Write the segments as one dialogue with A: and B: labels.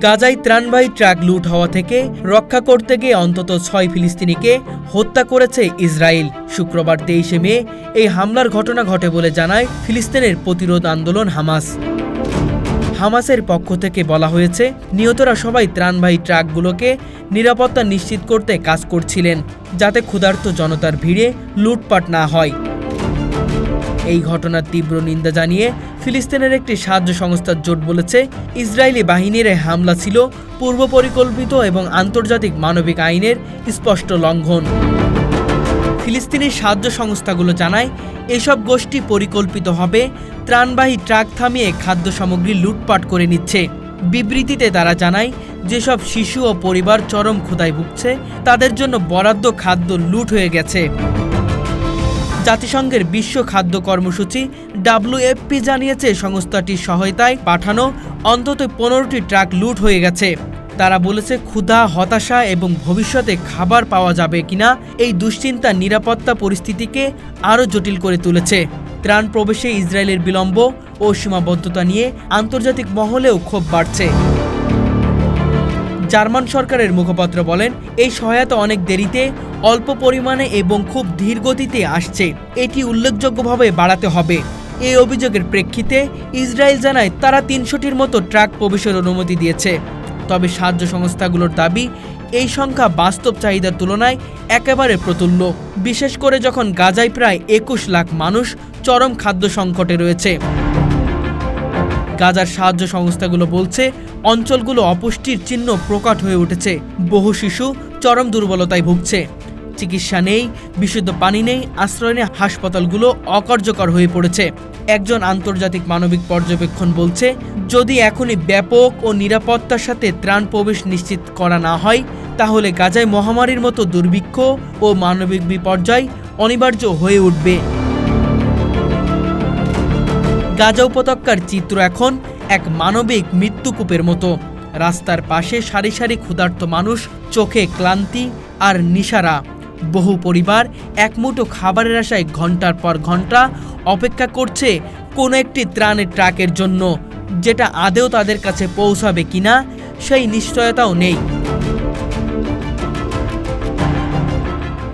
A: গাজায় ত্রাণবাহী ট্রাক লুট হওয়া থেকে রক্ষা করতে গিয়ে অন্তত ৬ ফিলিস্তিনিকে হত্যা করেছে ইসরায়েল। শুক্রবার ২৩শে মে এই হামলার ঘটনা ঘটে বলে জানায় ফিলিস্তিনের প্রতিরোধ আন্দোলন হামাস। হামাসের পক্ষ থেকে বলা হয়েছে, নিহতরা সবাই ত্রাণবাহী ট্রাকগুলোকে নিরাপত্তা নিশ্চিত করতে কাজ করছিলেন, যাতে ক্ষুধার্ত জনতার ভিড়ে লুটপাট না হয়। এই ঘটনার তীব্র নিন্দা জানিয়ে ফিলিস্তিনের একটি সাহায্য সংস্থার জোট বলেছে, ইসরায়েলি বাহিনীর এই হামলা ছিল পূর্ব পরিকল্পিত এবং আন্তর্জাতিক মানবিক আইনের স্পষ্ট লঙ্ঘন। ফিলিস্তিনি সাহায্য সংস্থাগুলো জানায়, এসব গোষ্ঠী পরিকল্পিতভাবে ত্রাণবাহী ট্রাক থামিয়ে খাদ্য সামগ্রী লুটপাট করে নিচ্ছে। বিবৃতিতে তারা জানায়, যেসব শিশু ও পরিবার চরম ক্ষুধায় ভুগছে তাদের জন্য বরাদ্দ খাদ্য লুট হয়ে গেছে। জাতিসংঘের বিশ্ব খাদ্য কর্মসূচি WFP জানিয়েছে, সংস্থাটির সহায়তায় পাঠানো অন্তত 15টি ট্রাক লুট হয়ে গেছে। তারা বলেছে, ক্ষুধা, হতাশা এবং ভবিষ্যতে খাবার পাওয়া যাবে কিনা এই দুশ্চিন্তা নিরাপত্তা পরিস্থিতিকে আরও জটিল করে তুলেছে। ত্রাণ প্রবেশে ইসরায়েলের বিলম্ব ও সীমাবদ্ধতা নিয়ে আন্তর্জাতিক মহলেও ক্ষোভ বাড়ছে। জার্মান সরকারের মুখপাত্র বলেন, এই সহায়তা অনেক দেরিতে, অল্প পরিমাণে এবং খুব ধীর গতিতে আসছে। এটি উল্লেখযোগ্যভাবে বাড়াতে হবে। এই অভিযোগের প্রেক্ষিতে ইসরায়েল জানায়, তারা ৩০০টির মতো ট্রাক প্রবেশের অনুমতি দিয়েছে। তবে সাহায্য সংস্থাগুলোর দাবি, এই সংখ্যা বাস্তব চাহিদার তুলনায় একেবারে প্রতুল্য, বিশেষ করে যখন গাজায় প্রায় ২১ লাখ মানুষ চরম খাদ্য সংকটে রয়েছে। গাজার সাহায্য সংস্থাগুলো বলছে, অঞ্চলগুলো অপুষ্টির চিহ্ন প্রকট হয়ে উঠেছে। বহু শিশু চরম দুর্বলতায় ভুগছে। চিকিৎসা নেই, বিশুদ্ধ পানি নেই, আশ্রয় নেই, হাসপাতালগুলো অকার্যকর হয়ে পড়েছে। একজন আন্তর্জাতিক মানবিক পর্যবেক্ষণ বলছে, যদি এখনই ব্যাপক ও নিরাপত্তার সাথে ত্রাণ প্রবেশ নিশ্চিত করা না হয়, তাহলে গাজায় মহামারীর মতো দুর্ভিক্ষ ও মানবিক বিপর্যয় অনিবার্য হয়ে উঠবে। গাজা উপত্যকার চিত্র এখন এক মানবিক মৃত্যুকূপের মতো। রাস্তার পাশে সারি সারি ক্ষুধার্ত মানুষ, চোখে ক্লান্তি আর নিশারা। বহু পরিবার একমুঠো খাবারের আশায় ঘন্টার পর ঘন্টা অপেক্ষা করছে কোনো একটি ত্রাণের ট্রাকের জন্য, যেটা আদেও তাদের কাছে পৌঁছাবে কিনা সেই নিশ্চয়তাও নেই।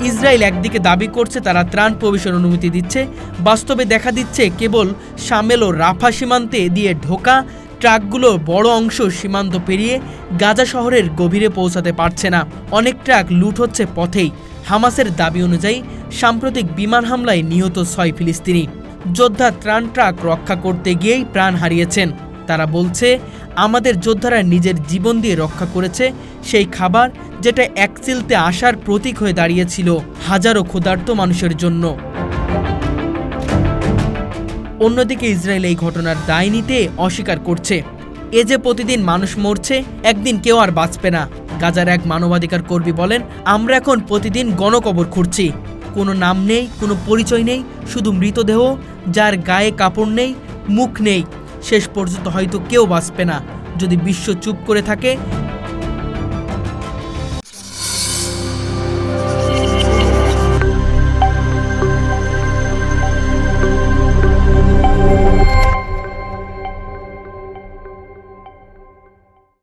A: ইসরায়েল একদিকে দাবি করছে তারা ত্রাণ প্রবেশের অনুমতি দিচ্ছে, বাস্তবে দেখা দিচ্ছে কেবল শামেল ও রাফা সীমান্তে দিয়ে ঢোকা ট্রাকগুলোর বড় অংশ সীমান্ত পেরিয়ে গাজা শহরের গভীরে পৌঁছাতে পারছে না। অনেক ট্রাক লুট হচ্ছে পথেই। হামাসের দাবি অনুযায়ী সাম্প্রতিক বিমান হামলায় নিহত ৬ ফিলিস্তিনি যোদ্ধা ত্রাণ ট্রাক রক্ষা করতে গিয়েই প্রাণ হারিয়েছেন। তারা বলছে, আমাদের যোদ্ধারা নিজের জীবন দিয়ে রক্ষা করেছে সেই খাবার, যেটা এক চিলতে আসার প্রতীক হয়ে দাঁড়িয়েছিল হাজারো ক্ষুধার্ত মানুষের জন্য। অন্যদিকে ইসরায়েল এই ঘটনার দায় নিতে অস্বীকার করছে। এ যে প্রতিদিন মানুষ মরছে, একদিন কেউ আর বাঁচবে না। গাজার এক মানবাধিকার কর্মী বলেন, আমরা এখন প্রতিদিন গণকবর খুঁড়ছি। কোনো নাম নেই, কোনো পরিচয় নেই, শুধু মৃতদেহ, যার গায়ে কাপড় নেই, মুখ নেই। শেষ পর্যন্ত হয়তো কেউ বাঁচবে না। যদি বিশ্ব চুপ করে থাকে,